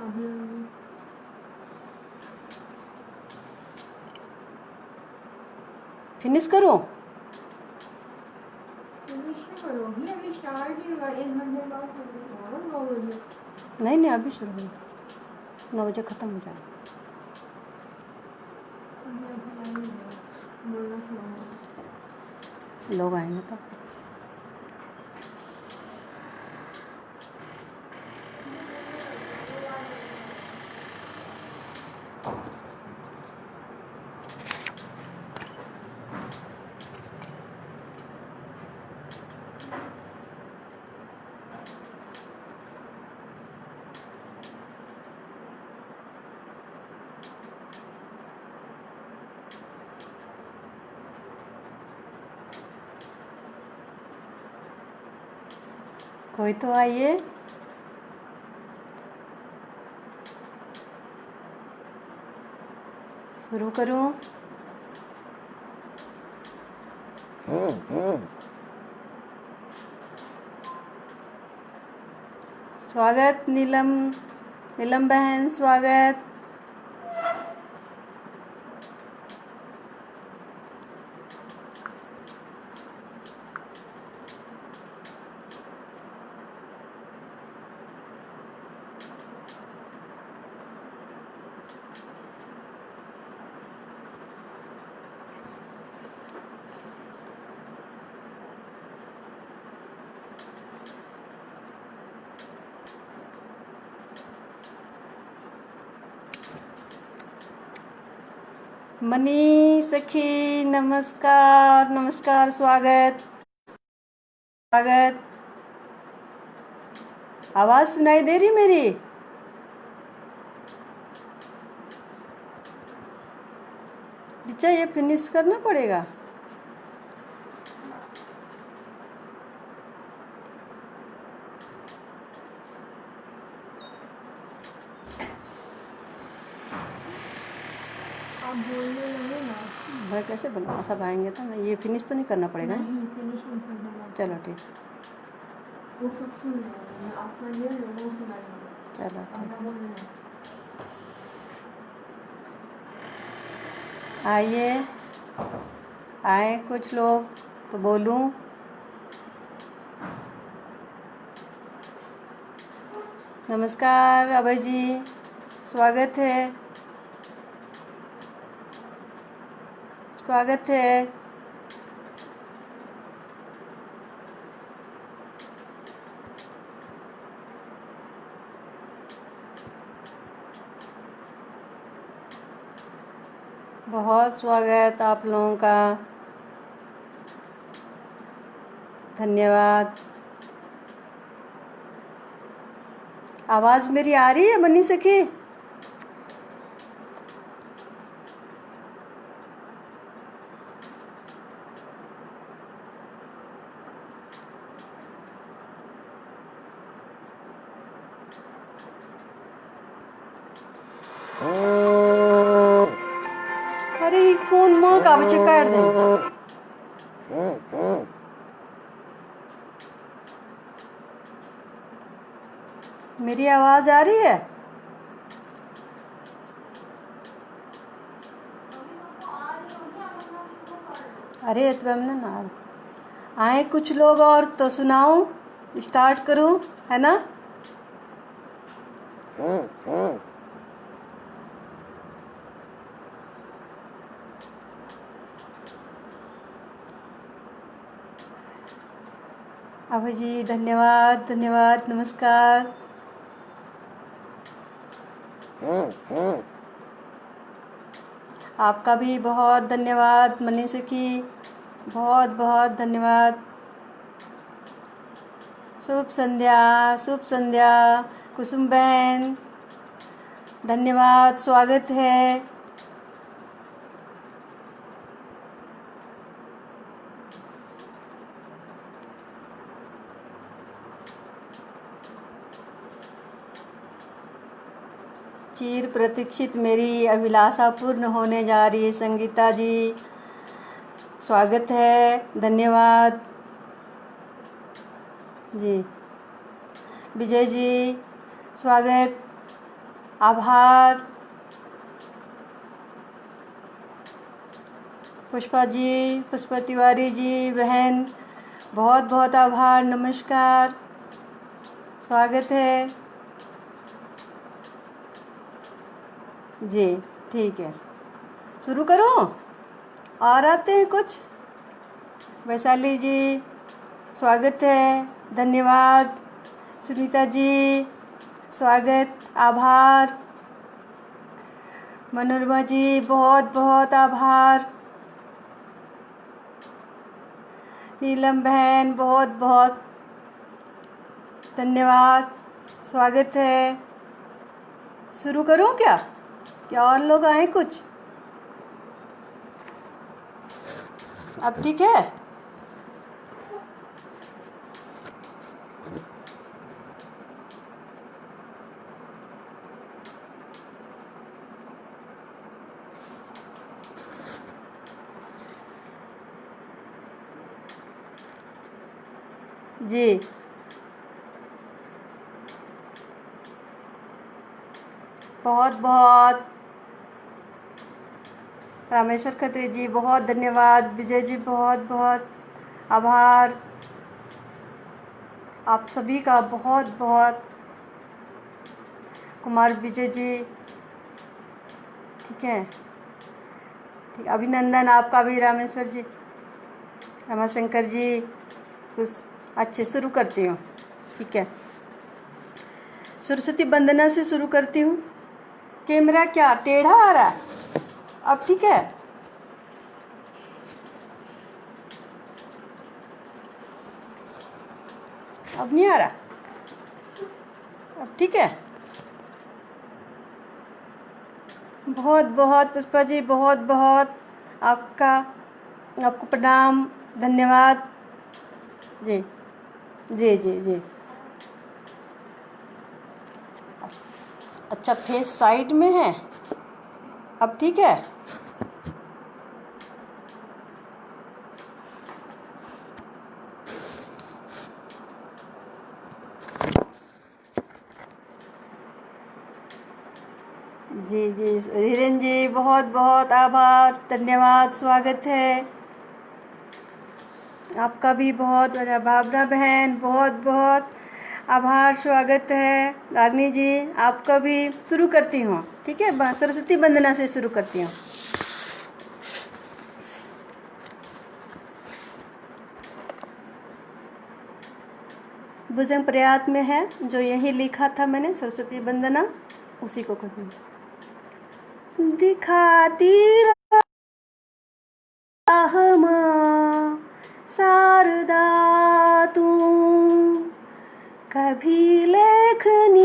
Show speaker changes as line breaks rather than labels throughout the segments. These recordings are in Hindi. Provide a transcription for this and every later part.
अभी
फिनिश करूँ?
फिनिश नहीं करोगी, अभी स्टार्ट ही हुआ, 1 घंटे बाद करोगे 9 बजे।
नहीं अभी शुरू हुई, 9 बजे ख़त्म हो जाए।
अभी ऐसा टाइम नहीं है, बोलना शुरू हो।
लोग आएंगे तो कोई तो आइए। शुरू करूं? स्वागत नीलम बहन, स्वागत। मनी सखी नमस्कार, नमस्कार, स्वागत स्वागत। आवाज़ सुनाई दे रही मेरी? रिचा ये फिनिश करना पड़ेगा।
आप बोलने लगे ना।
भाई कैसे बना, सब आएंगे तो ना, ये फिनिश तो नहीं करना पड़ेगा ना?
नहीं, फिनिश नहीं करना बात।
चलो ठीक,
वो सब सुन रहे हैं, आप सुनिए, वो सुनाइए।
चलो
अब
ठीक।
मैं बोल रही हूँ।
आइए, आए कुछ लोग तो बोलूं। नमस्कार अभय जी, स्वागत है, स्वागत है। बहुत स्वागत आप लोगों का, धन्यवाद। आवाज़ मेरी आ रही है मनी सखी? अरे फोन माँ का बच्चे काट दें। मेरी आवाज़ आ रही है? अरे तो हमने ना आए कुछ लोग और तो सुनाऊं, स्टार्ट करूं, है ना? अभय जी धन्यवाद, धन्यवाद, नमस्कार। आपका भी बहुत धन्यवाद मनी सखी, बहुत बहुत धन्यवाद। शुभ संध्या, शुभ संध्या कुसुम बहन, धन्यवाद, स्वागत है। चिर प्रतीक्षित मेरी अभिलाषा पूर्ण होने जा रही है। संगीता जी स्वागत है, धन्यवाद जी। विजय जी स्वागत। आभार। पुष्पा जी, पुष्पा तिवारी जी बहन, बहुत बहुत आभार, नमस्कार, स्वागत है जी। ठीक है, शुरू करूं? और आते हैं कुछ? वैशाली जी स्वागत है, धन्यवाद। सुनीता जी स्वागत, आभार। मनोरमा जी बहुत बहुत आभार। नीलम बहन बहुत बहुत धन्यवाद, स्वागत है। शुरू करूं क्या और लोग आए कुछ? अब ठीक है? जी बहुत बहुत रामेश्वर खत्री जी बहुत धन्यवाद। विजय जी बहुत बहुत आभार। आप सभी का बहुत बहुत। कुमार विजय जी ठीक है, ठीक। अभिनंदन आपका भी रामेश्वर जी, रमाशंकर जी। कुछ अच्छे शुरू करती हूँ, ठीक है। सरस्वती वंदना से शुरू करती हूँ। कैमरा क्या टेढ़ा आ रहा है? अब ठीक है? अब नहीं आ रहा? अब ठीक है? बहुत बहुत पुष्पा जी बहुत बहुत आपको प्रणाम, धन्यवाद जी जी जी जी। अच्छा, फेस साइड में है, अब ठीक है? जी जी हिरेन जी बहुत बहुत आभार, धन्यवाद, स्वागत है आपका भी बहुत। भावना बहन बहुत बहुत आभार, स्वागत है। रागनी जी आपका भी। शुरू करती हूँ, ठीक है? सरस्वती वंदना से शुरू करती हूँ। भुजंग प्रयात में है, जो यही लिखा था मैंने, सरस्वती वंदना, उसी को कहूँ। दिखाती राह माँ शारदा तू, कभी लेखनी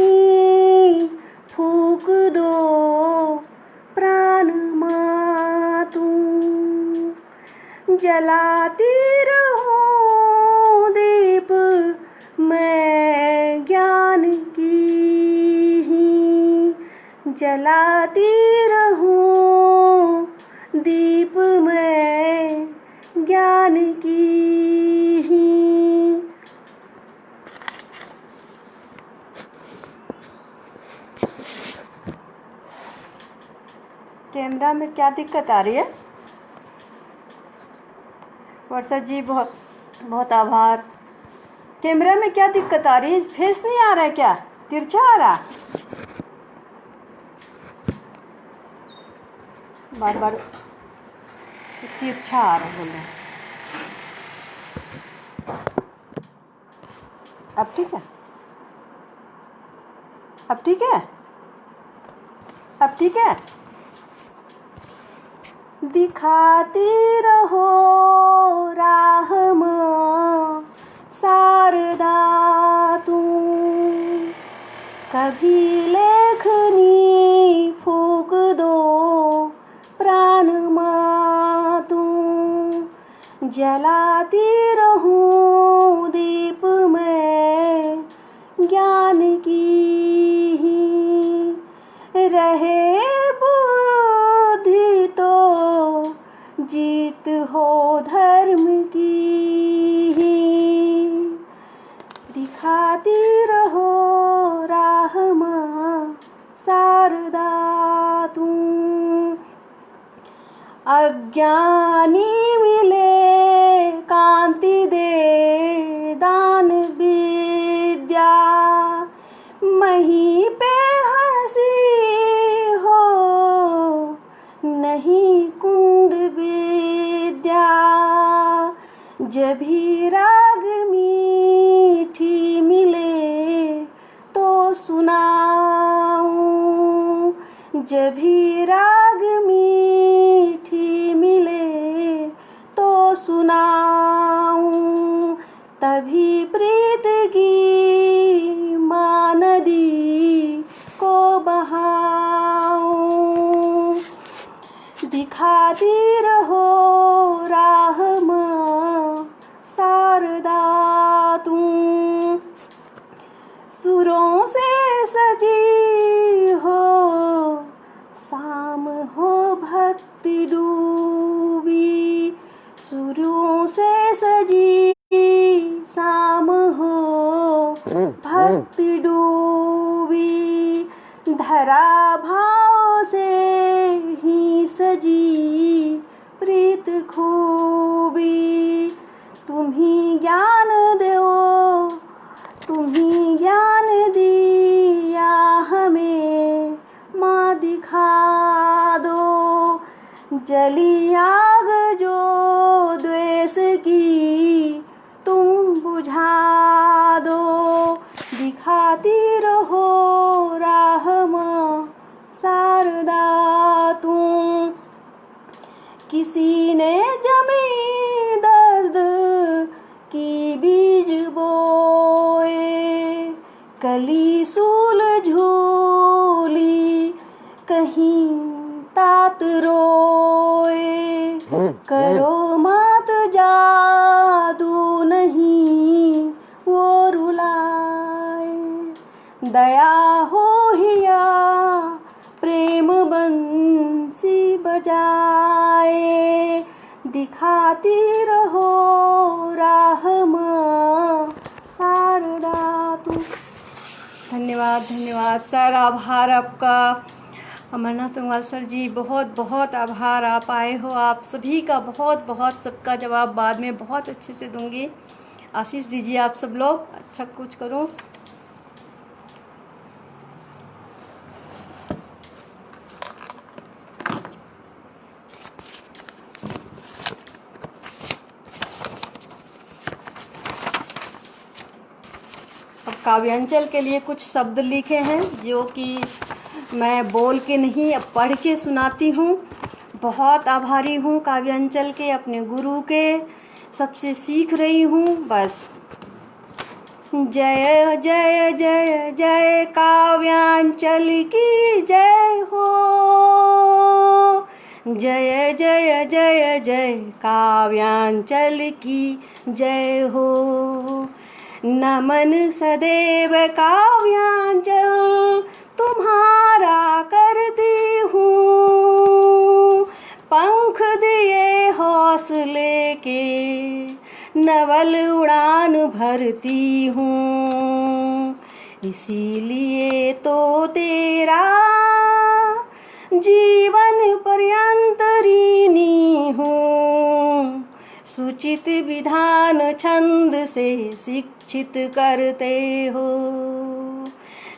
फूक दो प्राण माँ तू, जलाती रहूं दीप मैं ज्ञान की ही, जलाती रहूं दीप मैं ज्ञान की ही। कैमरा में क्या दिक्कत आ रही है? वर्षा जी बहुत बहुत आभार। कैमरा में क्या दिक्कत आ रही है? फेस नहीं आ रहा है क्या? तिरछा आ रहा? बार बार तिरछा आ रहा बोल रहे हैं। अब ठीक है? अब ठीक है? अब ठीक है? दिखाती रहो राह माँ शारदा तू, कभी लेखनी फूक दो प्राण माँ तू, जलाती रहूं दीप मैं ज्ञान की ही, रहे बुद्धि तो जीत हो धर्म की ही, दिखाती रहो राह माँ शारदा शारदा तू। अज्ञानी मिले कांति दे दान विद्या, मही पे हंसी हो नहीं कुंद विद्या। जब भी राग मीठी मिले तो सुनाऊं, जब भी राग मीठी मिले तो सुनाऊं। तभी प्रीत की माँ नदी को बहाऊं। दिखाती रहो राह माँ शारदा तू। सुरों से सजी हो शाम हो भक्ति डूबी, सुरों से सजी शाम हो भक्ति डूबी। धरा भाव से ही सजी प्रीत खूबी। तुम ही ज्ञान दो, तुम ही ज्ञान दिया हमें माँ दिखा दो। जली आग जो द्वेष की तुम बुझा दो। दिखाती रहो राह माँ शारदा तुम। किसी ने जमी दर्द की बीज बोए, कली सूल झूली कहीं तात रोए। करो मात जादू नहीं वो रुलाए, दया हो हिया प्रेम बंसी बजाए। दिखाती रहो राह माँ शारदा तू। धन्यवाद धन्यवाद सर, आभार आपका। अमरनाथ तंगवाल सर जी, बहुत बहुत आभार। आप आए हो, आप सभी का बहुत बहुत। सबका जवाब बाद में बहुत अच्छे से दूंगी। आशीष दीजिए आप सब लोग, अच्छा कुछ करो। अब काव्यांचल के लिए कुछ शब्द लिखे हैं जो कि मैं बोल के नहीं, अब पढ़ के सुनाती हूँ। बहुत आभारी हूँ काव्यांचल के, अपने गुरु के, सबसे सीख रही हूँ बस। जय जय जय जय काव्यांचल की जय हो। जय जय जय जय काव्यांचल की जय हो। नमन सदैव काव्यांचल तुम्हारा करती हूँ। पंख दिए हौसले के नवल उड़ान भरती हूँ। इसीलिए तो तेरा जीवन पर्यंत ऋणी हूँ। सुचित विधान छंद से शिक्षित करते हो।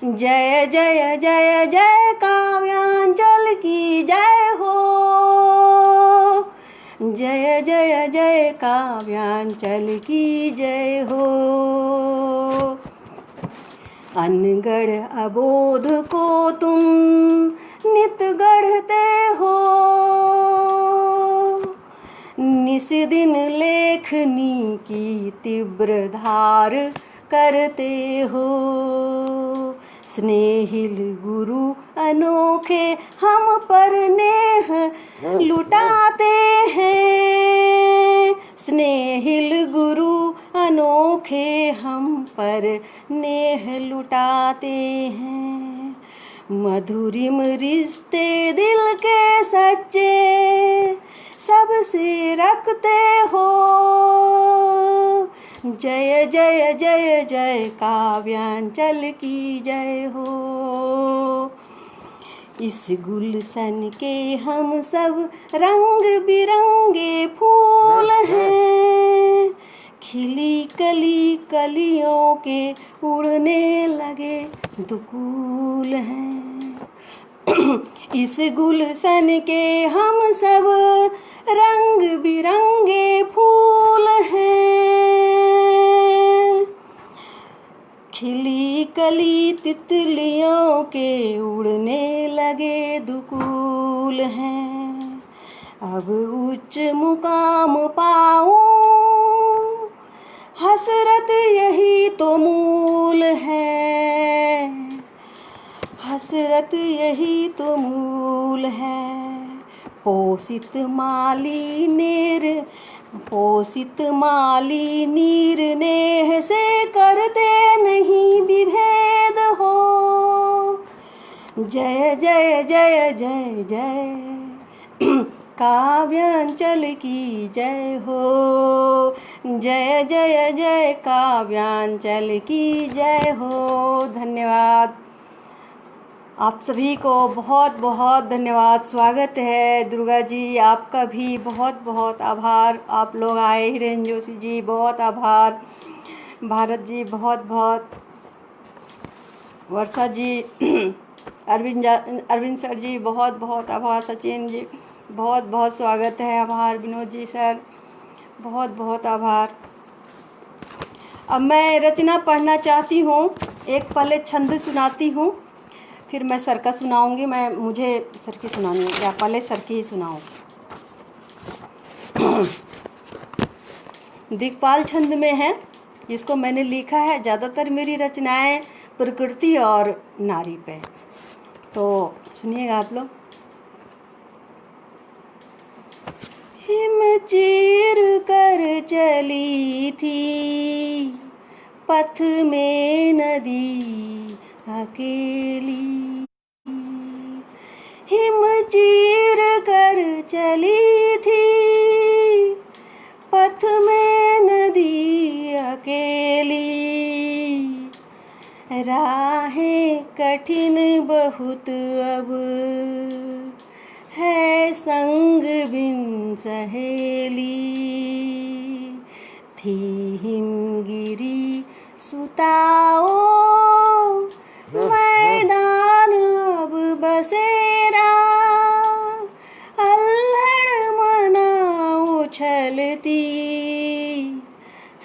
जय जय जय जय काव्यांचल की जय हो। जय जय जय काव्यांचल की जय हो। अनगढ़ अबोध को तुम नित गढ़ते हो। निस दिन लेखनी की तीव्र धार करते हो। स्नेहिल गुरु अनोखे हम पर नेह लुटाते हैं। स्नेहिल गुरु अनोखे हम पर नेह लुटाते हैं। मधुरिम रिश्ते दिल के सच्चे सबसे रखते हो। जय जय जय जय काव्यांचल की जय हो। इस गुलशन के हम सब रंग बिरंगे फूल हैं, खिली कली कलियों के उड़ने लगे दुकूल हैं। इस गुलशन के हम सब रंग बिरंगे फूल हैं, खिली कली तितलियों के उड़ने लगे दुकूल हैं। अब उच्च मुकाम पाऊं, हसरत यही तो मूल है, हसरत यही तो मूल है। पोषित माली नीर नेह से करते नहीं विभेद हो। जय जय जय जय जय काव्यांचल की जय हो। जय जय जय काव्यांचल की जय हो। धन्यवाद। आप सभी को बहुत बहुत धन्यवाद। स्वागत है दुर्गा जी, आपका भी बहुत बहुत आभार। आप लोग आए, हिरेन जोशी जी बहुत आभार, भारत जी बहुत बहुत, वर्षा जी, अरविंद सर जी बहुत बहुत आभार, सचिन जी बहुत बहुत स्वागत है, आभार, विनोद जी सर बहुत बहुत आभार। अब मैं रचना पढ़ना चाहती हूँ, एक पहले छंद सुनाती हूँ, फिर मैं सर का सुनाऊंगी। मुझे सर की सुनानी है या पहले सर की ही सुनाऊं। दिक्पाल छंद में है, जिसको मैंने लिखा है। ज़्यादातर मेरी रचनाएं प्रकृति और नारी पे, तो सुनिएगा आप लोग। हिम चीर कर चली थी पथ में नदी अकेली, हिम चीर कर चली थी पथ में नदी अकेली, राहें कठिन बहुत अब है संग बिन सहेली, थी हिमगिरी सुताओ मैदान अब बसेरा, अल्हड़ मना उछलती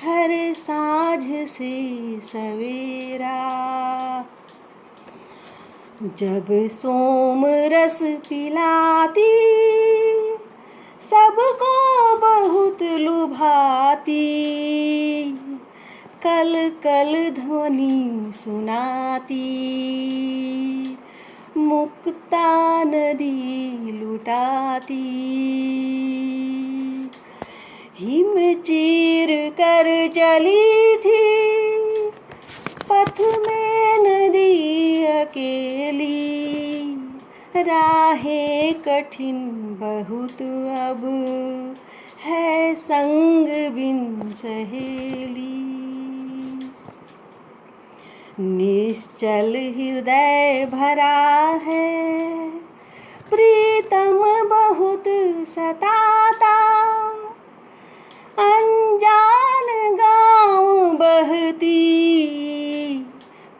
हर साँझ से सवेरा, जब सोम रस पिलाती सबको बहुत लुभाती, कल कल ध्वनि सुनाती मुक्ता नदी लुटाती, हिम चीर कर चली थी पथ में नदी अकेली, राहें कठिन बहुत अब है संग बिन सहेली, निश्चल हृदय भरा है प्रीतम बहुत सताता, अनजान गाँव बहती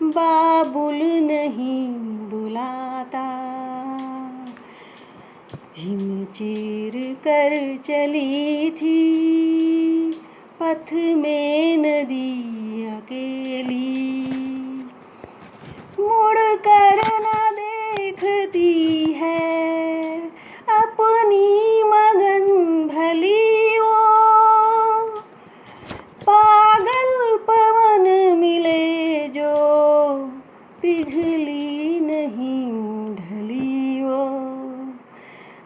बाबुल नहीं बुलाता, हिम चीर कर चली थी पथ में नदी अकेली, मुड़ कर न देखती है अपनी मगन भली वो, पागल पवन मिले जो पिघली नहीं ढली वो,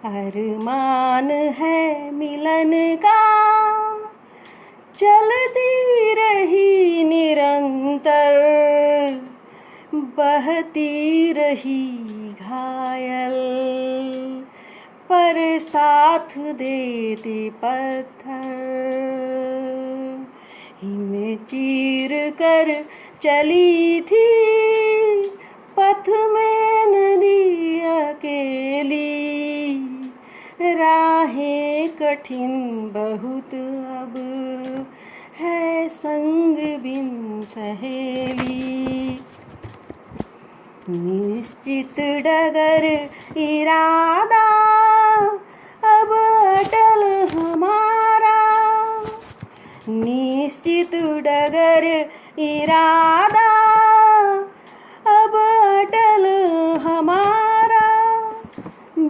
अरमान है मिलन का चलती रही निरंतर, बहती रही घायल पर साथ देते पत्थर, हिम चीर कर चली थी पथ में नदी अकेली, कठिन बहुत अब है संग बिन सहेली। निश्चित डगर इरादा अब अटल हमारा, निश्चित डगर इरादा अब अटल हमारा।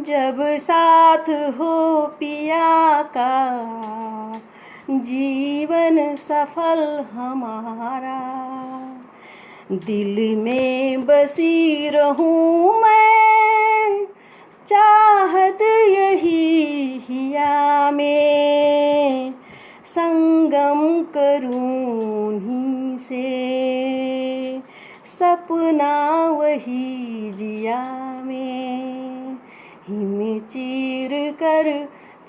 जब साथ हो पिया का जीवन सफल हमारा। दिल में बसी रहूं मैं चाहत यही हिया में, संगम करूं उन्हीं से सपना वही जिया में। हिम चीर कर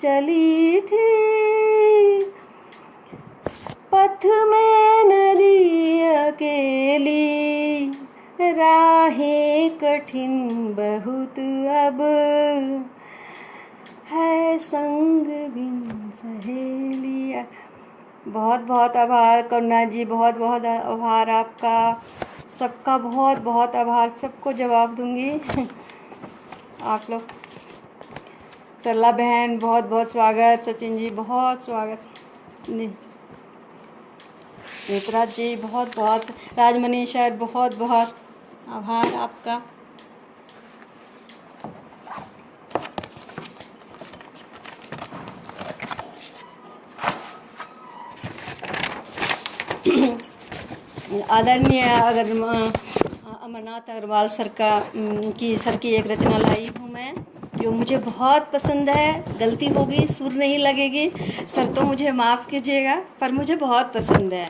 चली थी पथ में नदी अकेली, राहें कठिन बहुत अब है संग बिन सहेली। बहुत बहुत आभार करुणा जी, बहुत बहुत आभार आपका, सबका बहुत बहुत आभार। सबको जवाब दूंगी आप लोग। सरला बहन बहुत बहुत स्वागत, सचिन जी बहुत स्वागत, नेत्रा जी बहुत बहुत, राजमनी सर बहुत बहुत आभार आपका। आदरणीय अमरनाथ अग्रवाल सर की एक रचना लाई हूँ मैं, जो मुझे बहुत पसंद है। गलती होगी, सुर नहीं लगेगी सर तो मुझे माफ़ कीजिएगा, पर मुझे बहुत पसंद है।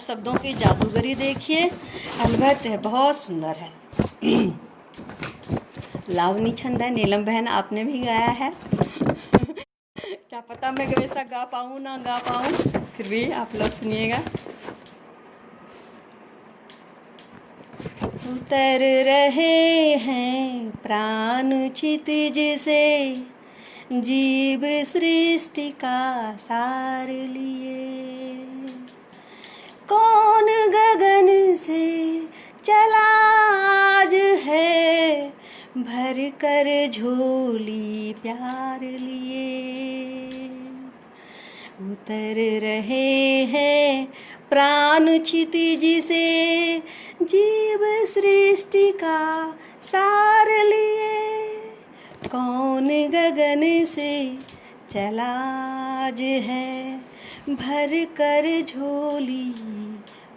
शब्दों की जादूगरी देखिए, अद्भुत है, बहुत सुंदर है। लावनी छंद है, नीलम बहन आपने भी गाया है। क्या पता मैं वैसा गा पाऊँ ना गा पाऊँ, फिर भी आप लोग सुनिएगा। उतर रहे हैं प्राण क्षितिज से, जीव सृष्टि का सार लिए। कौन गगन से चला आज है, भर कर झोली प्यार लिए। उतर रहे हैं प्राण क्षितिज से, जीव सृष्टि का सार लिए। कौन गगन से चला आज है, भर कर झोली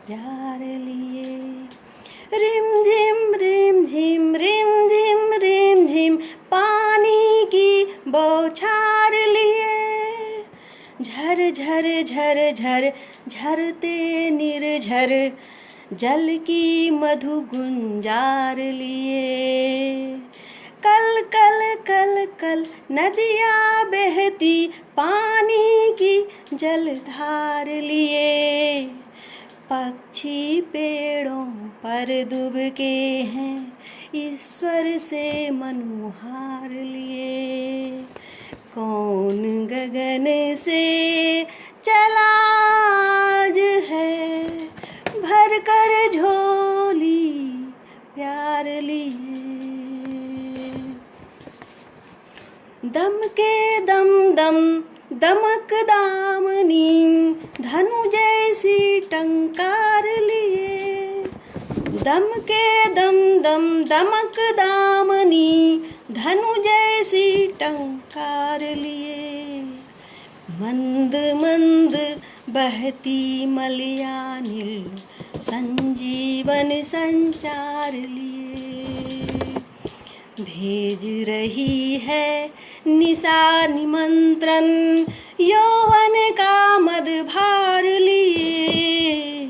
प्यार लिए। रिम झिम रिम झिम रिम झिम रिम झिम पानी की बौछार लिए। झर झर झर झर झरते निर्झर जल की मधु गुंजार लिए। कल कल कल कल नदियाँ बहती पानी की जलधार लिए। पक्षी पेड़ों पर दुबके हैं, ईश्वर से मनोहार लिए। कौन गगन से चला आज है, भर कर झोली प्यार लिए। दम के दम दम दमक दामनी, धनु जैसी टंकार लिए। दम के दम दम दमक दामनी, धनु जैसी टंकार लिए। मंद मंद बहती मलयानिल, संजीवन संचार लिए। भेज रही है निशा निमंत्रण, यौवन का मदभार लिए।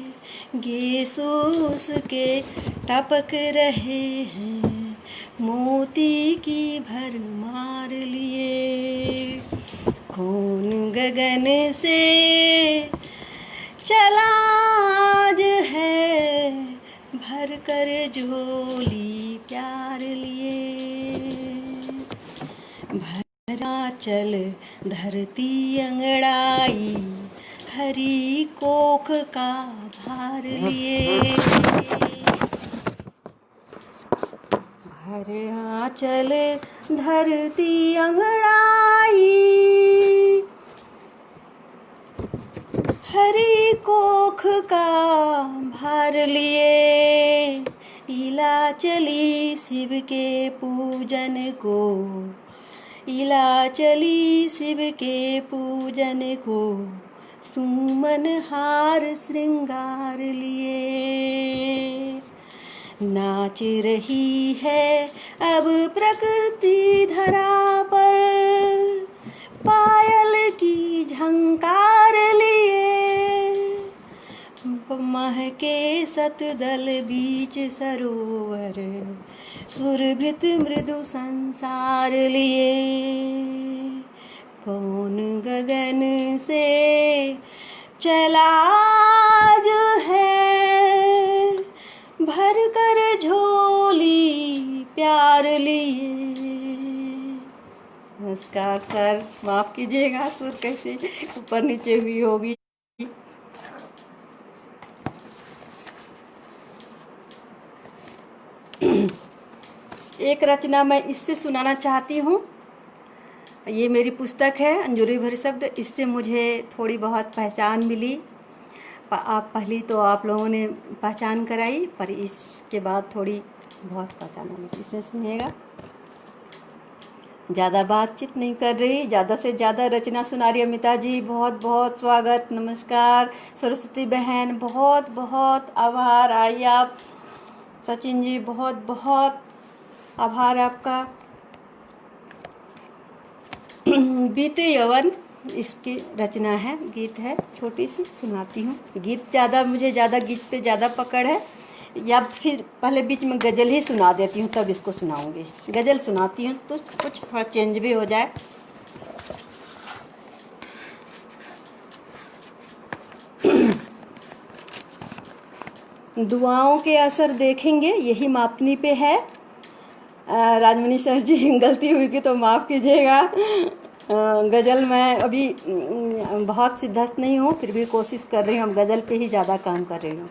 गेसूस के टपक रहे हैं, मोती की भरमार लिए। कौन गगन से चला आज है, भर कर झोली प्यार लिए। भरा चल धरती अंगड़ाई, हरी कोख का भार लिए। भर आंचल धरती अंगड़ाई, हरी कोख का भार लिए। इला चली शिव के पूजन को, इला चली शिव के पूजन को, सुमन हार श्रृंगार लिए। नाच रही है अब प्रकृति धरा पर, पायल की झंकार लिए। महके सतदल बीच सरोवर, सुरभित मृदु संसार लिए। कौन गगन से चला जो है, भर कर झोली प्यार लिए। नमस्कार सर, माफ़ कीजिएगा सुर कैसे ऊपर नीचे हुई होगी। एक रचना मैं इससे सुनाना चाहती हूँ। ये मेरी पुस्तक है अंजूरी भरे शब्द। इससे मुझे थोड़ी बहुत पहचान मिली। आप पहली तो आप लोगों ने पहचान कराई, पर इसके बाद थोड़ी बहुत पहचान मिली। इसमें सुनिएगा। ज़्यादा बातचीत नहीं कर रही, ज़्यादा से ज़्यादा रचना सुना रही। अमिता जी बहुत बहुत स्वागत, नमस्कार। सरस्वती बहन बहुत बहुत आभार। आइए आप। सचिन जी बहुत बहुत आभार आपका। बीते यौवन इसकी रचना है, गीत है, छोटी सी सुनाती हूँ। गीत मुझे गीत पे ज़्यादा पकड़ है, या फिर पहले बीच में गज़ल ही सुना देती हूँ, तब इसको सुनाऊंगी। गज़ल सुनाती हूँ तो कुछ थोड़ा चेंज भी हो जाए। दुआओं के असर देखेंगे, यही मापनी पे है। राजमणि सर जी गलती हुई कि तो माफ़ कीजिएगा। गज़ल मैं अभी बहुत सिद्धस्त नहीं हूँ, फिर भी कोशिश कर रही हूँ। अब गज़ल पे ही ज़्यादा काम कर रही हूँ।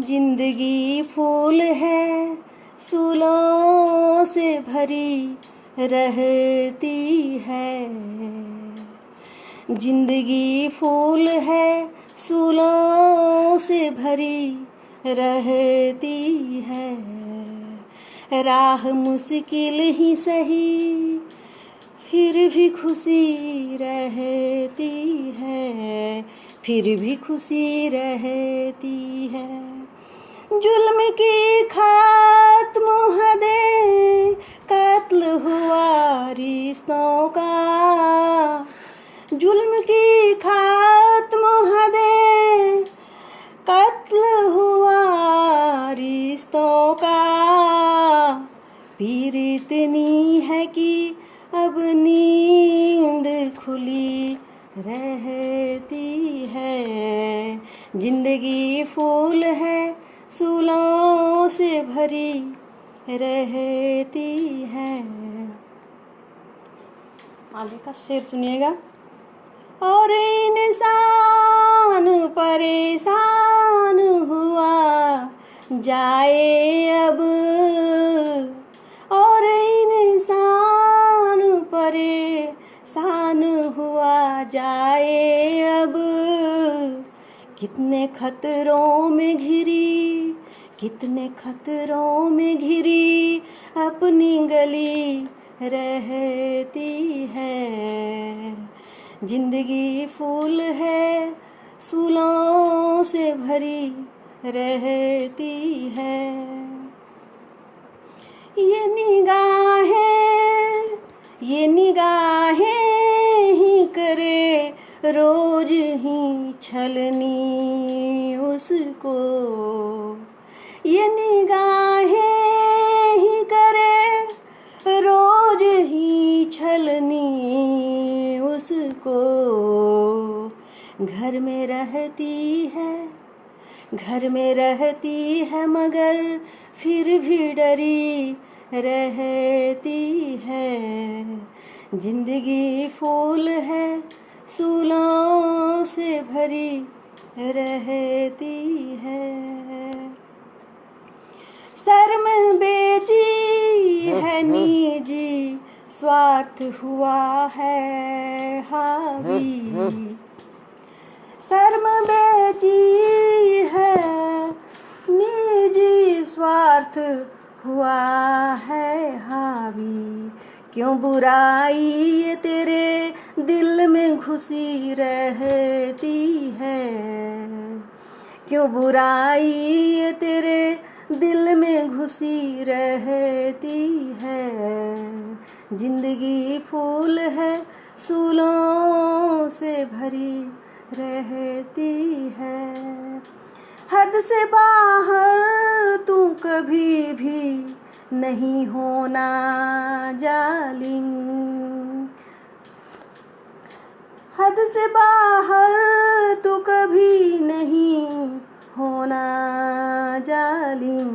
जिंदगी फूल है फूलों से भरी रहती है, जिंदगी फूल है फूलों से भरी रहती है। राह मुश्किल ही सही फिर भी खुशी रहती है, फिर भी खुशी रहती है। जुल्म की खात्म हदे कत्ल हुआ रिश्तों का, जुल्म की खात्म हदे कत्ल हुआ रिश्तों का। पीर इतनी है कि अब नींद खुली रहती है। जिंदगी फूल है फूलों से भरी रहती है। आगे का शेर सुनिएगा। और इंसान परेशान हुआ जाए अब, और इंसान परेशान हुआ जाए अब। कितने खतरों में घिरी, कितने खतरों में घिरी अपनी गली रहती है। जिंदगी फूल है फूलों से भरी रहती है। ये निगाहें ही करे रोज ही छलनी उसको, ये निगाहें ही करे रोज ही छलनी उसको। घर में रहती है मगर फिर भी डरी रहती है। जिंदगी फूल है फूलों से भरी रहती है। शर्म बेजी है निजी स्वार्थ हुआ है हावी। शर्म बेजी है निजी स्वार्थ हुआ है हावी। क्यों बुराई ये तेरे दिल में घुसी रहती है। क्यों बुराई ये तेरे दिल में घुसी रहती है। जिंदगी फूल है फूलों से भरी रहती है। हद से बाहर तू कभी भी नहीं होना जालिम। हद से बाहर तू कभी नहीं होना जालिम।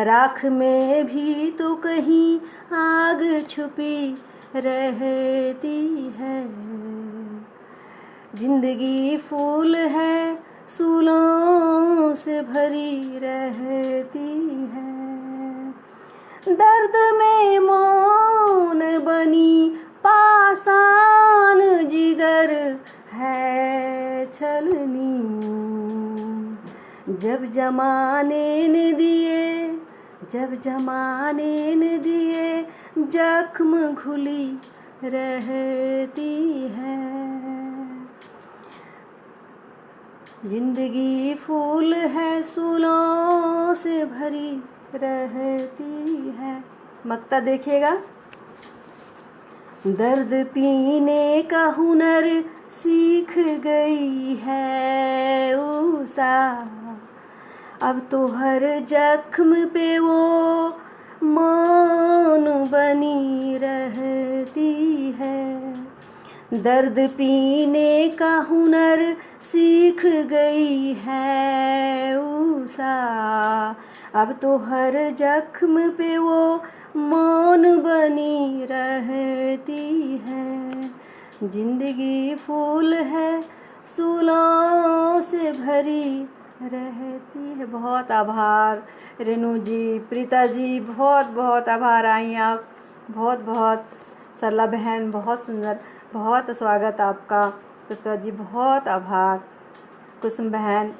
राख में भी तो कहीं आग छुपी रहती है। जिंदगी फूल है फूलों से भरी रहती है। दर्द में मौन बनी पाषाण जिगर है छलनी। जब जमाने ने दिए जख्म घुली रहती है। जिंदगी फूल है फूलों से भरी रहती है। मक्ता देखिएगा। दर्द पीने का हुनर सीख गई है उषा। अब तो हर जख्म पे वो मौन बनी रहती है। दर्द पीने का हुनर सीख गई है उषा। अब तो हर जख्म पे वो मौन बनी रहती है। जिंदगी फूल है फूलों से भरी रहती है। बहुत आभार रेनू जी, प्रीता जी, बहुत बहुत आभार। आई आप, बहुत बहुत। सरला बहन बहुत सुंदर, बहुत स्वागत आपका। पुष्पा जी बहुत आभार। कुसुम बहन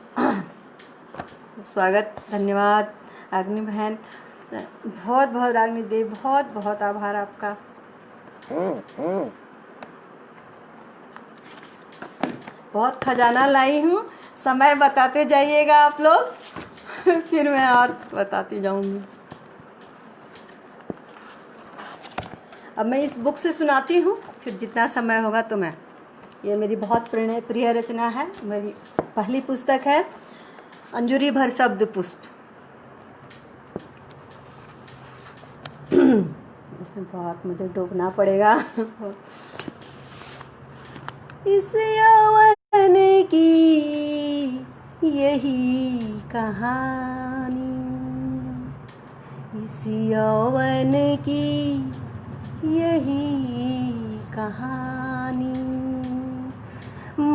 स्वागत, धन्यवाद। रागिनी बहन बहुत बहुत, रागिनी देव बहुत बहुत आभार आपका। बहुत खजाना लाई हूँ, समय बताते जाइएगा आप लोग फिर मैं और बताती जाऊँगी। अब मैं इस बुक से सुनाती हूँ, फिर जितना समय होगा तो मैं। ये मेरी बहुत प्रिय रचना है, मेरी पहली पुस्तक है अंजुरी भर शब्द पुष्प। इसमें बहुत मुझे डूबना पड़ेगा। इस यौवन की यही कहानी, इस यौवन की यही कहानी।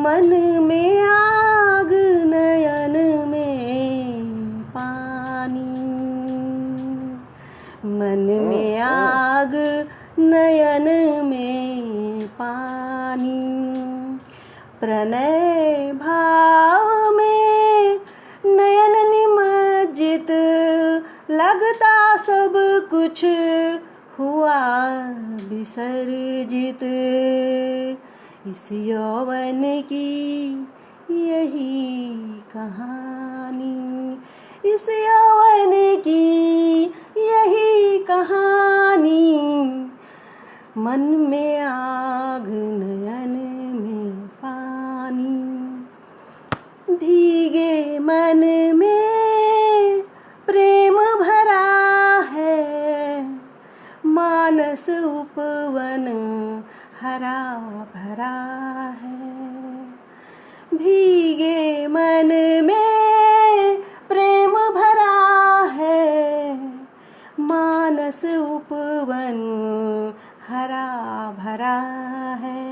मन में आग नयन में पानी। मन में आग नयन में पानी। प्रणय भाव में नयन निमज्जित, लगता सब कुछ हुआ विसर्जित। इस यौवन की यही कहानी, इस यौवन की यही कहानी। मन में आग नयन में पानी। भीगे मन में प्रेम भरा है, मानस उपवन हरा भरा है। भीगे मन में प्रेम भरा है, मानस उपवन हरा भरा है।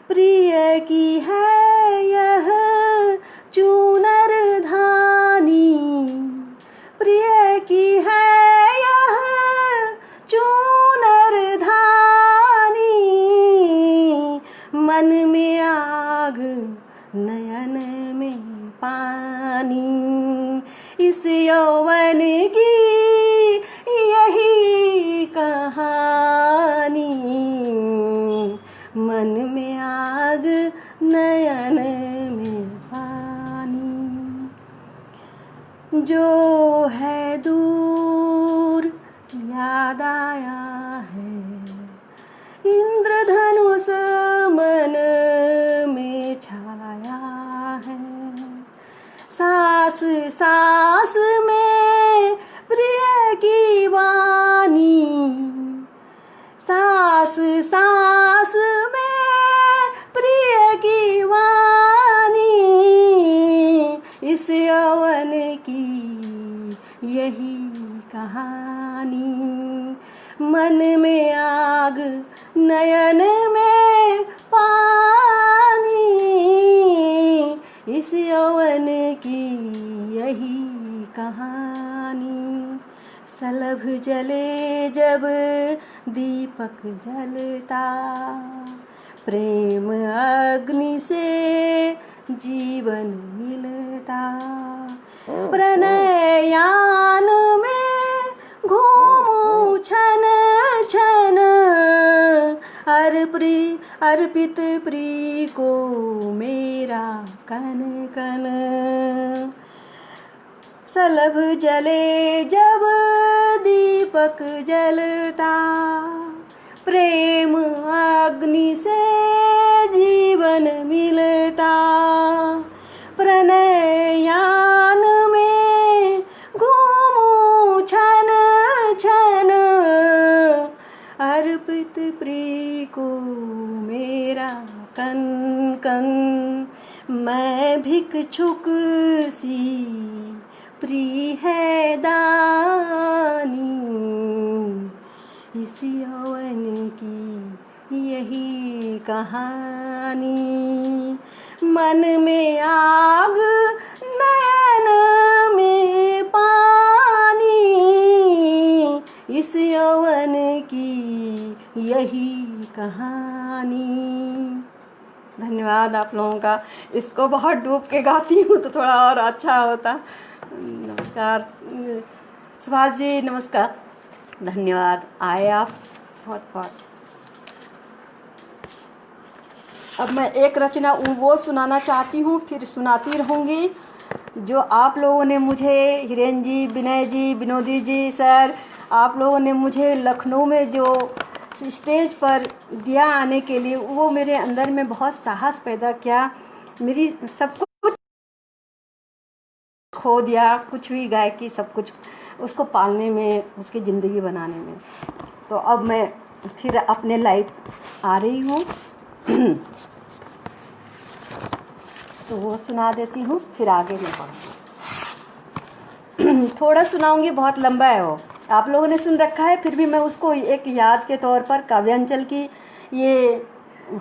प्रिय की है यह चूनर धानी, प्रिय की है यह चूनर धानी। मन में आग नयन में पानी, इस यौवन की यही कहानी। मन में आग नयन में पानी। जो है दूर याद आया है, इंद्रधनुष मन में छाया है। सांस सांस में प्रिय की वाणी, सांस सांस में प्रिय की वाणी। इस यौवन की यही कहानी। मन में आग नयन में पानी, इस यौवन की यही कहानी। सलभ जले जब दीपक जलता, प्रेम अग्नि से जीवन मिलता। प्रणयान में घूमूं छन छन, अर्पित प्रिय को मेरा कन कन। सलभ जले जब दीपक जलता, प्रेम अग्नि से जीवन मिलता। प्रणयान में घूमूं छन छन, अर्पित प्रिय को मेरा कन कन। मैं भिक्षुक सी प्रिय है दानी, इस यौवन की यही कहानी। मन में आग नयन में पानी, इस यौवन की यही कहानी। धन्यवाद आप लोगों का। इसको बहुत डूब के गाती हूँ तो थोड़ा और अच्छा होता। नमस्कार सुभाष जी, नमस्कार, धन्यवाद आए आप बहुत बहुत। अब मैं एक रचना वो सुनाना चाहती हूँ, फिर सुनाती रहूँगी। जो आप लोगों ने मुझे, हिरेन जी, विनय जी, विनोदी जी सर, आप लोगों ने मुझे लखनऊ में जो स्टेज पर दिया आने के लिए, वो मेरे अंदर में बहुत साहस पैदा किया। मेरी सब कुछ खो दिया, कुछ भी गायकी सब कुछ उसको पालने में, उसकी ज़िंदगी बनाने में। तो अब मैं फिर अपने लाइफ आ रही हूँ तो वो सुना देती हूँ, फिर आगे मैं पढ़ूँगी। थोड़ा सुनाऊँगी, बहुत लंबा है वो, आप लोगों ने सुन रखा है, फिर भी मैं उसको एक याद के तौर पर, काव्यांचल की ये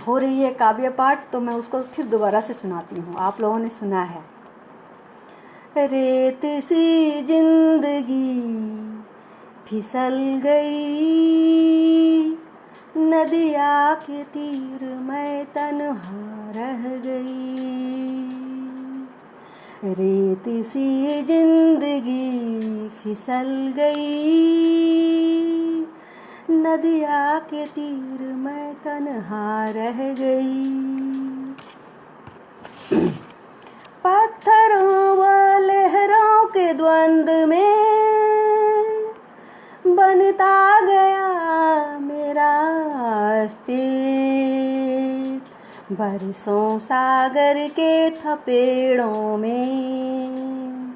हो रही है काव्य पाठ, तो मैं उसको फिर दोबारा से सुनाती हूँ। आप लोगों ने सुना है। रेत सी जिंदगी फिसल गई, नदिया के तीर मैं तन्हा रह गई। रेत सी जिंदगी फिसल गई, नदिया के तीर मैं तन्हा रह गई। पत्थरों व लहरों के द्वंद्व में बनता गया मेरा अस्तित्व। बरसों सागर के थपेड़ों में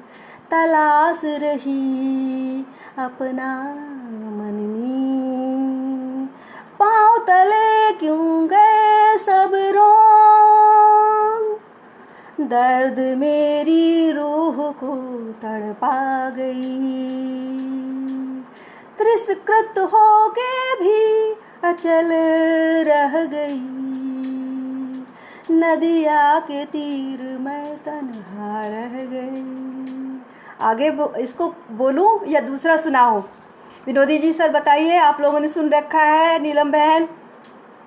तलाश रही अपना मनमी। पाँव तले क्यों गए सब रोग, दर्द मेरी रूह को तड़पा गई। तिरस्कृत होके भी अचल रह गई, नदिया के तीर मैं तन्हा रह गई। आगे इसको बोलूं या दूसरा सुनाऊं? विनोदी जी सर बताइए, आप लोगों ने सुन रखा है, नीलम बहन,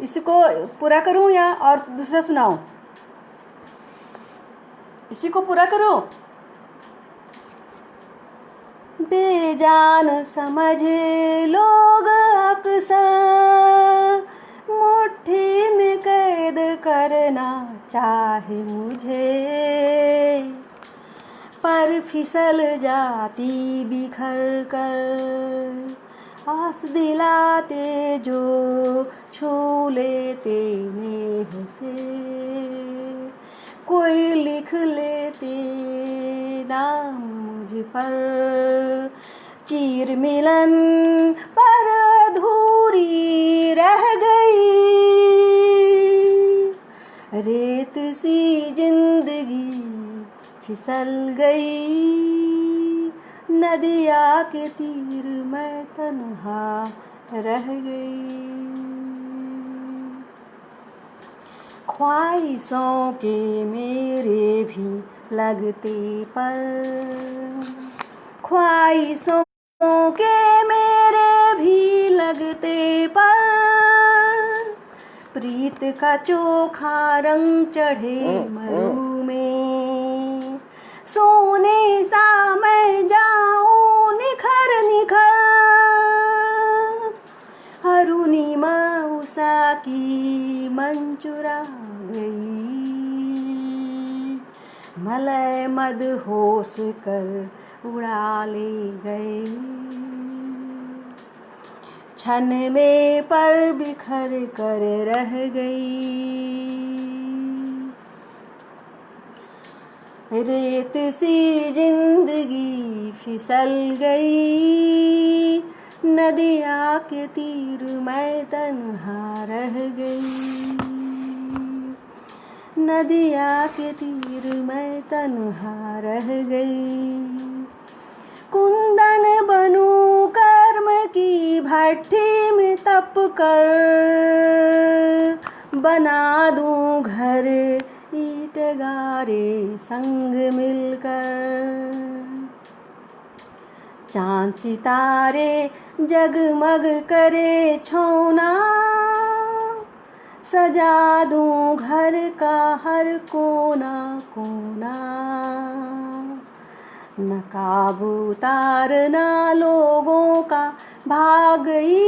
इसको पूरा करूं या और दूसरा सुनाऊं? इसी को पूरा करूं? बेजान समझ लोग अक्सर मुट्ठी में कैद करना चाहे मुझे, पर फिसल जाती बिखर कर आस दिलाते जो छू लेते नेह से, कोई लिख लेते नाम मुझ पर, चीर मिलन पर अधूरी रह गई, रेत सी जिंदगी फिसल गई, नदिया के तीर मैं तन्हा रह गई। ख्वाहिशों के मेरे भी लगते पर, ख्वाहिशों के मेरे भी लगते पर, प्रीत का चोखा रंग चढ़े मरु में, सोने सा मैं जाऊं निखर निखर, अरुणिमा उषा की मन चुरा गई, मलय मद होश कर उड़ा ले गए, क्षण में पर बिखर कर रह गई, रेत सी जिंदगी फिसल गई, नदिया के तीर मैं तन्हा रह गई, नदिया के तीर मैं तन्हा रह गई। कुंदन बनूं कर्म की भट्ठी में तप कर, बना दूं घर ईंट गारे संग मिलकर, चांद सितारे जगमग करे छौना, सजा दूं घर का हर कोना कोना, नकाब उतारना लोगों का भाग गई,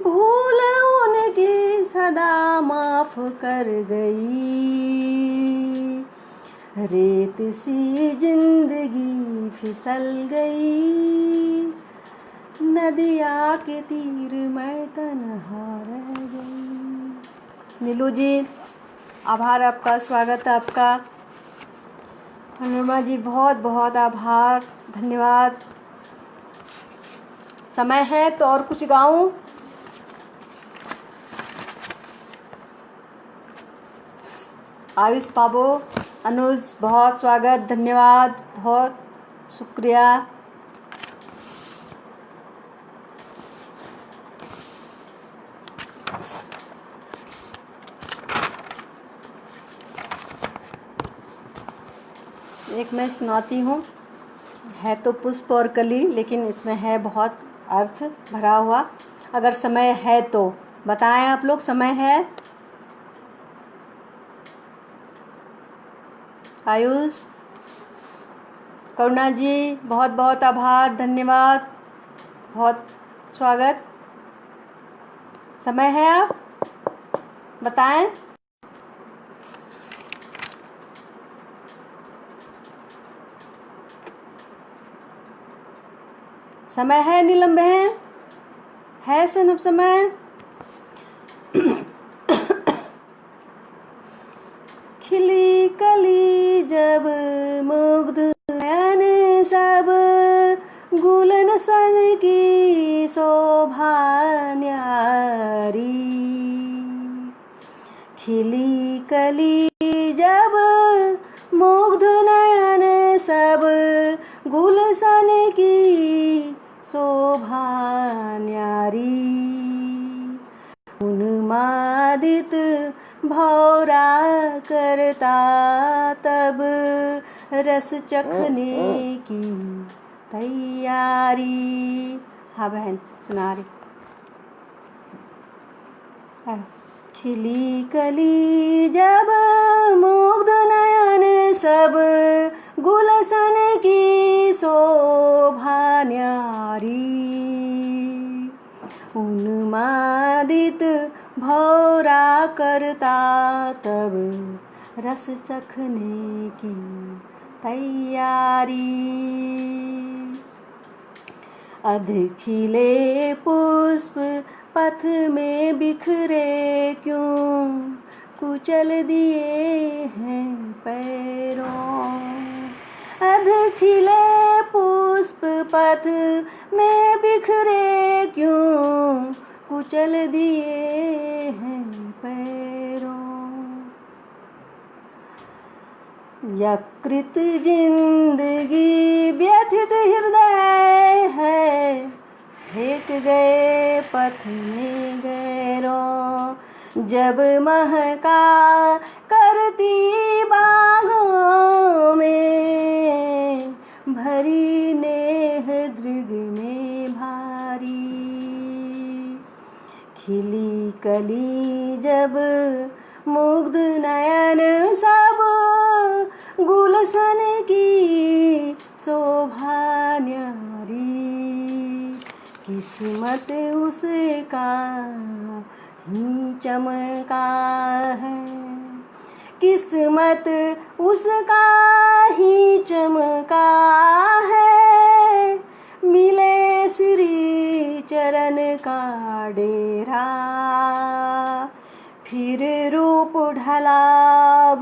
भूल उनकी सदा माफ कर गई, रेत सी जिंदगी फिसल गई, नदिया के तीर मैं तन्हा रह गई। नीलू जी, आभार आपका, स्वागत है आपका। अनुरमा जी, बहुत बहुत आभार, धन्यवाद। समय है तो और कुछ गाऊं? आयुष बाबू, अनुज, बहुत स्वागत, धन्यवाद, बहुत शुक्रिया। एक मैं सुनाती हूँ, है तो पुष्प और कली, लेकिन इसमें है बहुत अर्थ भरा हुआ। अगर समय है तो बताएं आप लोग, समय है? आयुष, करुणा जी, बहुत बहुत आभार, धन्यवाद, बहुत स्वागत। समय है? आप बताएं। समय है नीलम बहन? है सनब समय? खिली कली जब मुग्ध नयन सब, गुलन सन की शोभा न्यारी, खिली कली जब मुग्ध नयन सब, गुलशन की शोभा न्यारी, उन्मादित भौरा करता तब रस चखने की तैयारी। हाँ बहन सुना रही। खिली कली जब मुग्ध नयन सब गुलशन की शोभा न्यारी। उन्मादित भौरा करता तब रस चखने की तैयारी। अधखिले पुष्प पथ में बिखरे क्यों कुचल दिए हैं पैरों। अधखिले पुष्प पथ में बिखरे क्यों कुचल दिए हैं पैरों। यकृत जिंदगी व्यथित हृदय है, फेंक गए पथ में गैरों। जब महका करती बागों में, भरी नेह दृग में भारी। खिली कली जब मुग्ध नयन सब गुलशन की शोभा न्यारी। किस्मत उसका ही चमका है, किस्मत उसका ही चमका है। मिले श्री चरण का डेरा, फिर रूप ढलाब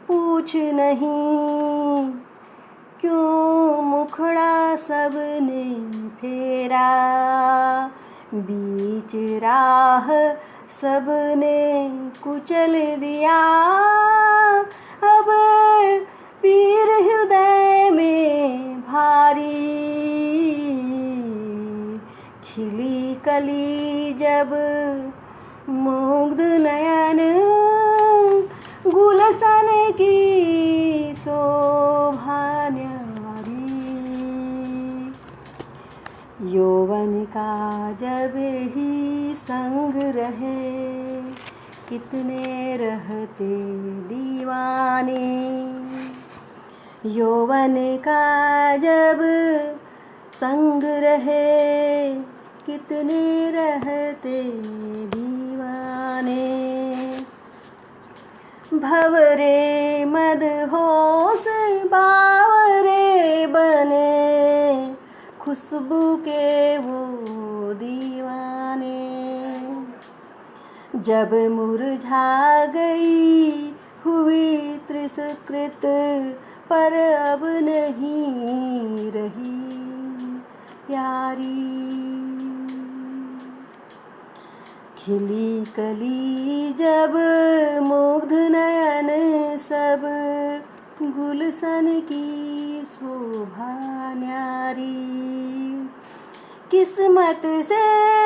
पूछ नहीं। क्यों मुखड़ा सबने फेरा, बीच राह सबने कुचल दिया। अब पीर हृदय में भारी। खिली कली जब मुग्ध नयन गुलशन की शोभा न्यारी। यौवन का जब ही संग रहे, कितने रहते दीवाने। यौवन का जब संग रहे, कितने रहते दीवाने। भंवरे मदहोश बावरे बने, खुशबू के वो दीवाने। जब मुरझा गई हुई तिरस्कृत, पर अब नहीं रही यारी। खिली कली जब मुग्ध नयन सब गुलशन की शोभा न्यारी। किस्मत से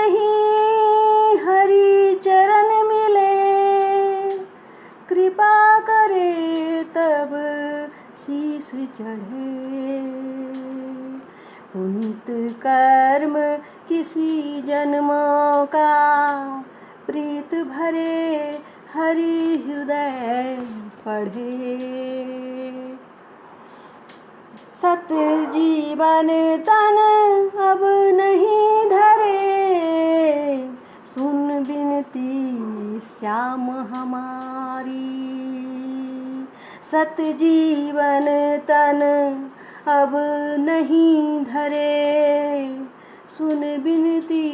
ही हरि चरण मिले, कृपा करे तब शीस चढ़े। पुनीत कर्म किसी जन्मों का, प्रीत भरे हरि हृदय पढ़े। सत जीवन तन अब नहीं धरे, सुन बिनती श्याम हमारी। सत जीवन तन अब नहीं धरे, सुन बिनती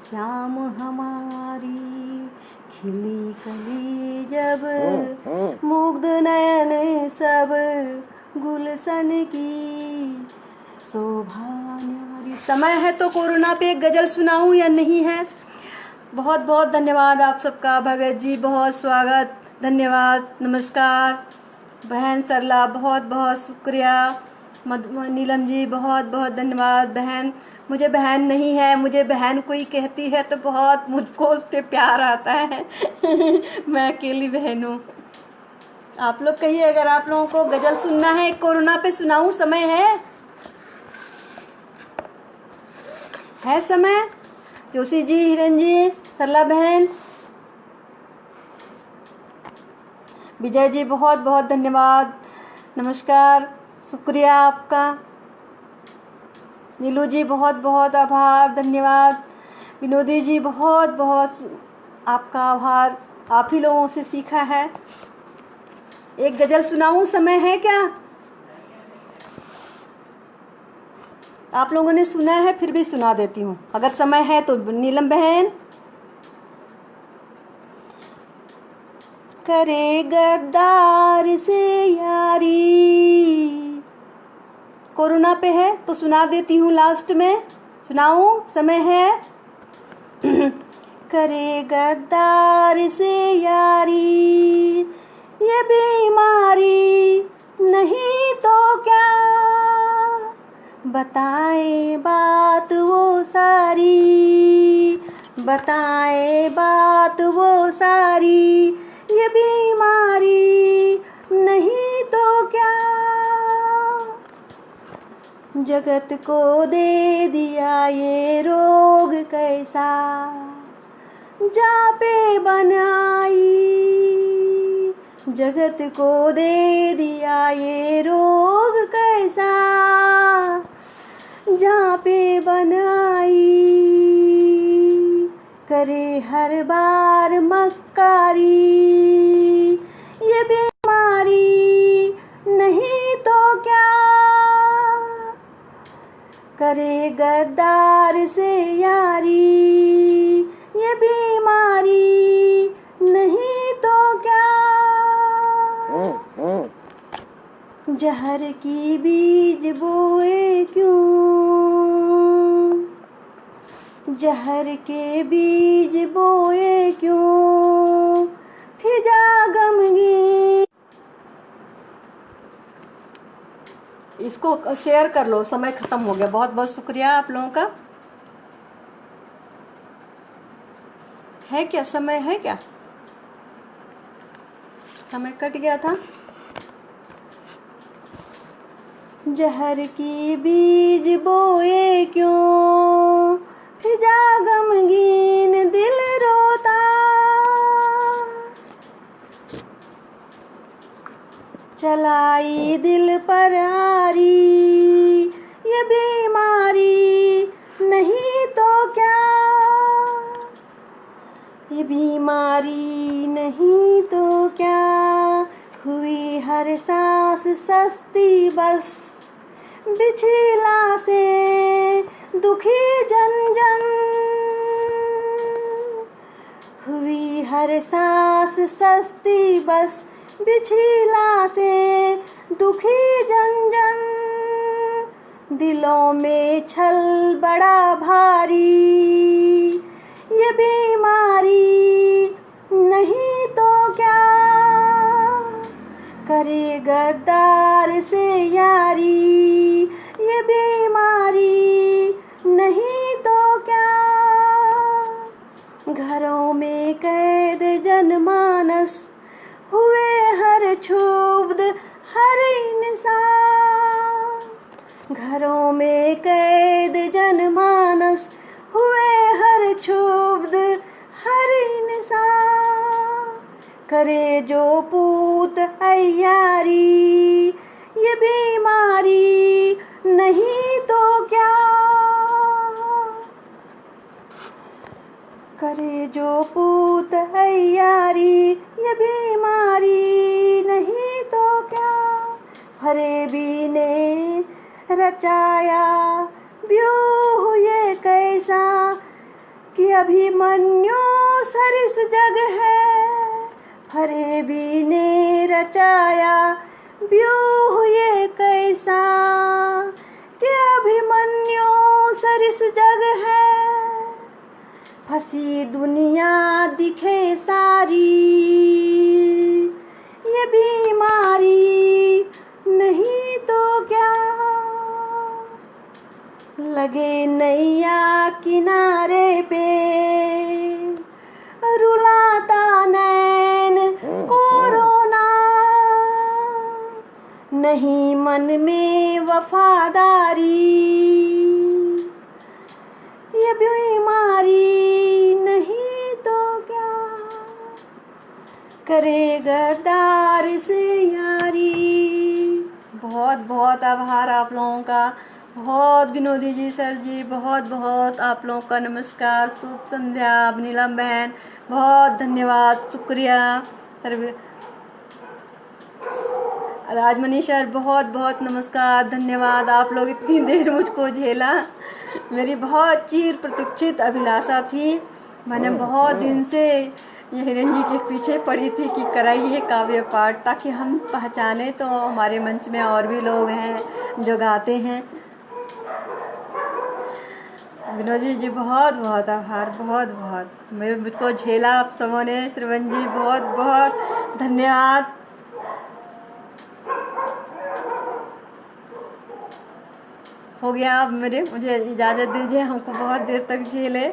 श्याम हमारी। खिली कली जब मुग्ध नयन सब गुलशन की शोभा न्यारी। समय है तो कोरोना पे एक गज़ल सुनाऊं या नहीं है? बहुत बहुत धन्यवाद आप सबका। भगत जी बहुत स्वागत, धन्यवाद, नमस्कार। बहन सरला बहुत बहुत शुक्रिया। नीलम जी बहुत बहुत धन्यवाद। बहन, मुझे बहन नहीं है, मुझे बहन कोई कहती है तो बहुत मुझको उस पर प्यार आता है। मैं अकेली बहन हूँ। आप लोग कहिए अगर आप लोगों को गज़ल सुनना है, कोरोना पे सुनाऊँ? समय है समय? जोशी जी, हिरन जी, सरला बहन, विजय जी बहुत बहुत धन्यवाद, नमस्कार, शुक्रिया आपका। नीलू जी बहुत बहुत आभार, धन्यवाद। विनोदी जी बहुत बहुत आपका आभार, आप ही लोगों से सीखा है। एक गज़ल सुनाऊं? समय है क्या? आप लोगों ने सुना है फिर भी सुना देती हूँ अगर समय है तो। नीलम बहन, करे गद्दार से यारी, कोरोना पे है तो सुना देती हूँ लास्ट में। सुनाऊं? समय है? करे गद्दार से यारी, ये बीमारी नहीं तो क्या, बताए बात वो सारी, बताए बात वो सारी, ये बीमारी नहीं तो क्या, जगत को दे दिया ये रोग कैसा, जा पे बनाई, जगत को दे दिया ये रोग कैसा, जा पे बनाई, करे हर बार मक्कारी, ये बीमारी नहीं तो क्या, करे गद्दार से यारी, ये बीमारी नहीं तो क्या, जहर की बीज बोए क्यों, जहर के बीज बोए क्यों, फिजा गमगी। इसको शेयर कर लो, समय ख़त्म हो गया। बहुत बहुत शुक्रिया आप लोगों का। है क्या समय? है क्या समय? कट गया था। जहर की बीज बोए क्यों, फिजा गमगीन दिल रोता, चलाई दिल पर आरी, ये बीमारी नहीं तो क्या, ये बीमारी नहीं तो क्या, हुई हर सांस सस्ती बस, बिछला से दुखी जन जन, हुई हर सांस सस्ती बस, बिछला से दुखी जन जन, दिलों में छल बड़ा भारी, ये बीमारी नहीं तो क्या, करे गद्दार से यारी, ये बीमारी नहीं तो क्या, घरों में कैद जनमानस, हुए हर क्षुब्ध हर इंसान, घरों में कैद जनमानस, हुए हर क्षुब्ध हर इंसान, करे जो पूत अय्यारी, ये बीमारी नहीं तो क्या, करे जो पूत अय्यारी, ये बीमारी नहीं तो क्या, फरेबी ने रचाया व्यूह ये कैसा, कि अभिमन्यु सरिस जग है, फरेबी ने रचाया व्यूह ये कैसा, कि अभिमन्यु सरिस जग है, फंसी दुनिया दिखे सारी, ये बीमारी नहीं तो क्या, लगे नैया किनारे पे, रुलाता नैन को रोना, नहीं मन में वफादारी, ये बीमारी नहीं तो क्या करे गद्दार से यारी। बहुत बहुत आभार आप लोगों का, बहुत विनोदी जी सर जी, बहुत बहुत आप लोगों का नमस्कार, शुभ संध्या। नीलम बहन बहुत धन्यवाद, शुक्रिया सर। राजमणि सर बहुत बहुत नमस्कार, धन्यवाद। आप लोग इतनी देर मुझको झेला, मेरी बहुत चिर प्रतीक्षित अभिलाषा थी। मैंने बहुत दिन से ये हिरण जी के पीछे पड़ी थी कि कराइए काव्य पाठ, ताकि हम पहचाने तो हमारे मंच में और भी लोग हैं जो गाते हैं। विनोद जी बहुत बहुत आभार, बहुत बहुत मुझको झेला आप सबों ने। श्रवण जी बहुत बहुत धन्यवाद। हो गया, अब मुझे इजाज़त दीजिए, हमको बहुत देर तक झेले,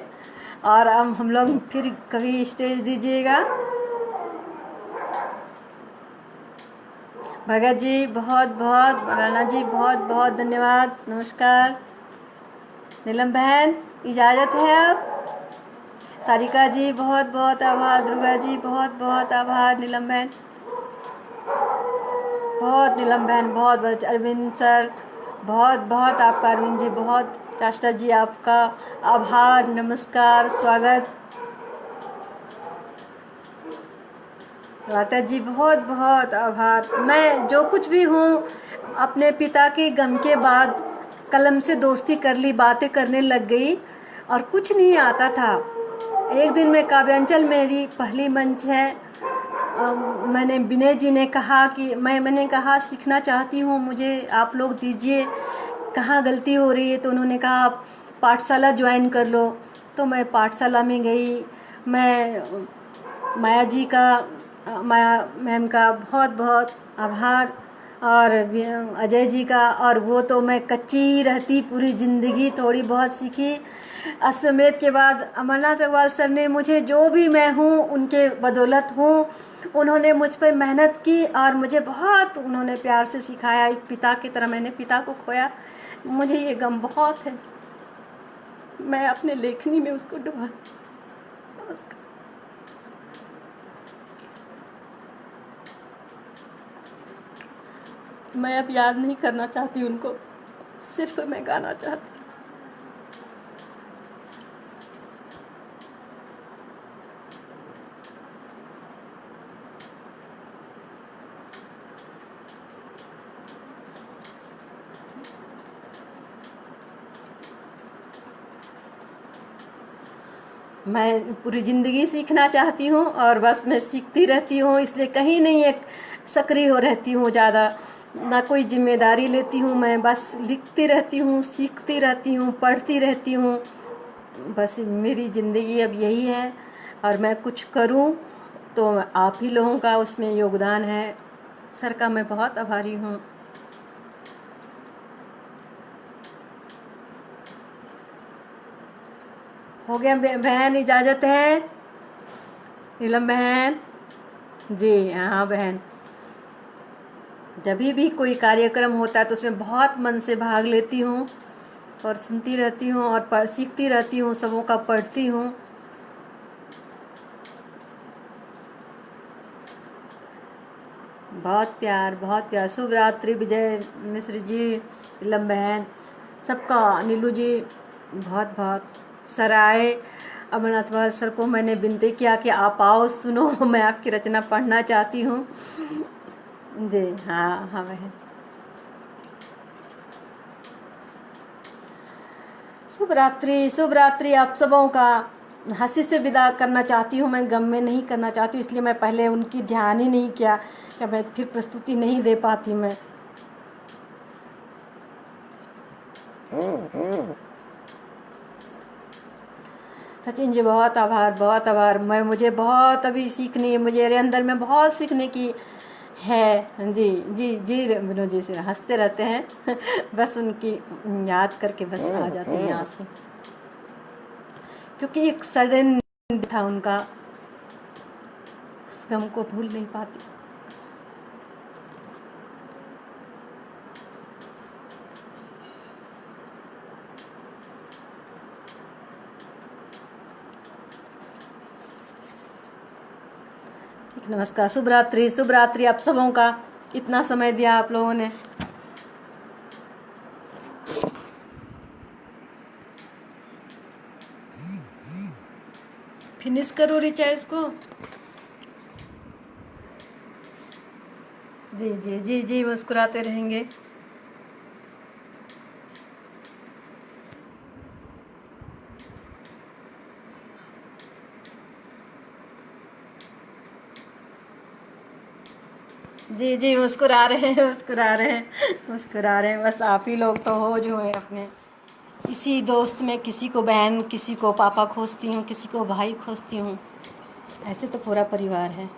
और अब हम लोग फिर कभी स्टेज दीजिएगा। भगत जी बहुत बहुत, राणा जी बहुत बहुत धन्यवाद, नमस्कार। नीलम बहन इजाज़त है अब। सारिका जी बहुत बहुत आभार, दुर्गा जी बहुत बहुत आभार, नीलम बहन बहुत, नीलम बहन बहुत बहुत, अरविंद सर बहुत बहुत आपका, अरविंद जी बहुत, चाष्टा जी आपका आभार, नमस्कार, स्वागत। राटा जी बहुत बहुत आभार। मैं जो कुछ भी हूँ, अपने पिता के गम के बाद कलम से दोस्ती कर ली, बातें करने लग गई और कुछ नहीं आता था। एक दिन में काव्यांचल मेरी पहली मंच है, मैंने विनय जी ने कहा कि मैंने कहा सीखना चाहती हूँ, मुझे आप लोग दीजिए, कहाँ गलती हो रही है। तो उन्होंने कहा पाठशाला ज्वाइन कर लो। तो मैं पाठशाला में गई। मैं माया जी का, माया मैम का बहुत बहुत आभार, और अजय जी का। और वो तो मैं कच्ची रहती पूरी ज़िंदगी, थोड़ी बहुत सीखी। अश्वमेध के बाद अमरनाथ अग्रवाल सर ने मुझे, जो भी मैं हूँ उनके बदौलत हूँ, उन्होंने मुझ पर मेहनत की और मुझे बहुत उन्होंने प्यार से सिखाया। एक पिता की तरह मैंने पिता को खोया, मुझे ये गम बहुत है, मैं अपने लेखनी में उसको डुबा। नमस्कार। मैं अब याद नहीं करना चाहती उनको, सिर्फ मैं गाना चाहती। मैं पूरी ज़िंदगी सीखना चाहती हूँ और बस मैं सीखती रहती हूँ, इसलिए कहीं नहीं एक सक्रिय हो रहती हूँ ज़्यादा, ना कोई जिम्मेदारी लेती हूँ। मैं बस लिखती रहती हूँ, सीखती रहती हूँ, पढ़ती रहती हूँ। बस मेरी ज़िंदगी अब यही है, और मैं कुछ करूँ तो आप ही लोगों का उसमें योगदान है। सर का मैं बहुत आभारी हूँ। हो गया बहन, इजाज़त है। नीलम बहन जी, हाँ बहन, जब भी कोई कार्यक्रम होता है तो उसमें बहुत मन से भाग लेती हूँ और सुनती रहती हूँ और सीखती रहती हूँ, सबों का पढ़ती हूँ। बहुत प्यार, बहुत प्यार। शुभ रात्रि विजय मिश्र जी, नीलम बहन, सबका, नीलू जी बहुत बहुत। सर आए, अमरनाथ वाल सर को मैंने विनती किया कि आप आओ, सुनो, मैं आपकी रचना पढ़ना चाहती हूँ जी। हाँ हाँ बहन, शुभ रात्रि, शुभ रात्रि आप सबों का। हंसी से विदा करना चाहती हूँ, मैं गम में नहीं करना चाहती हूँ, इसलिए मैं पहले उनकी ध्यान ही नहीं किया कि मैं फिर प्रस्तुति नहीं दे पाती मैं। सचिन जी बहुत आभार, बहुत आभार। मुझे बहुत अभी सीखनी है, मुझे अंदर में बहुत सीखने की है। जी जी जी विनोद जी से हंसते रहते हैं बस उनकी याद करके बस आ जाते हैं आंसू, क्योंकि एक सडन था उनका, उस गम को भूल नहीं पाती। ठीक, नमस्कार, शुभ रात्रि, शुभ रात्रि आप सबों का, इतना समय दिया आप लोगों ने। फिनिश करो रिचा इसको। जी जी जी जी मुस्कुराते रहेंगे। जी जी मुस्कुरा रहे हैं, मुस्कुरा रहे हैं, मुस्कुरा रहे हैं। बस आप ही लोग तो हो जो है अपने इसी दोस्त में, किसी को बहन, किसी को पापा खोजती हूँ, किसी को भाई खोजती हूँ। ऐसे तो पूरा परिवार है,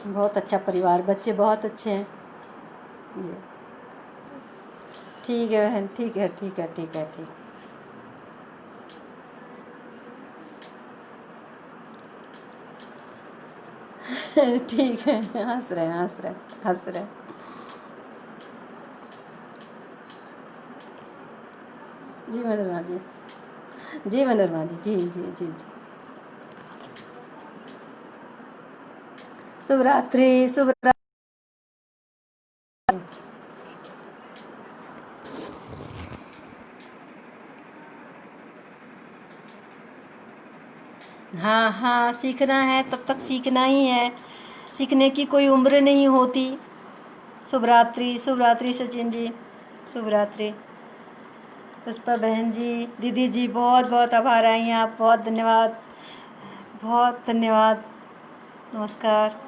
बहुत अच्छा परिवार, बच्चे बहुत अच्छे हैं। जी ठीक है बहन, ठीक है ठीक है ठीक है ठीक। ठीक है, हंस रहे हंस रहे हंस रहे। जी मनोरमा जी, जी मनोरमा जी, जी जी जी जी। शुभ रात्रि, शुभ रात्रि। हाँ हाँ, सीखना है तब तक सीखना ही है, सीखने की कोई उम्र नहीं होती। शुभ रात्रि, शुभ रात्रि सचिन जी, शुभ रात्रि। पुष्पा बहन जी, दीदी जी, बहुत बहुत आभार आई हैं आप, बहुत धन्यवाद, बहुत धन्यवाद, नमस्कार।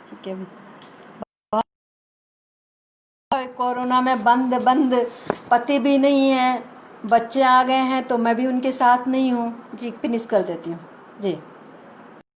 ठीक है, कोरोना में बंद बंद, पति भी नहीं है, बच्चे आ गए हैं तो मैं भी उनके साथ नहीं हूँ। जी फिनिश कर देती हूँ जी।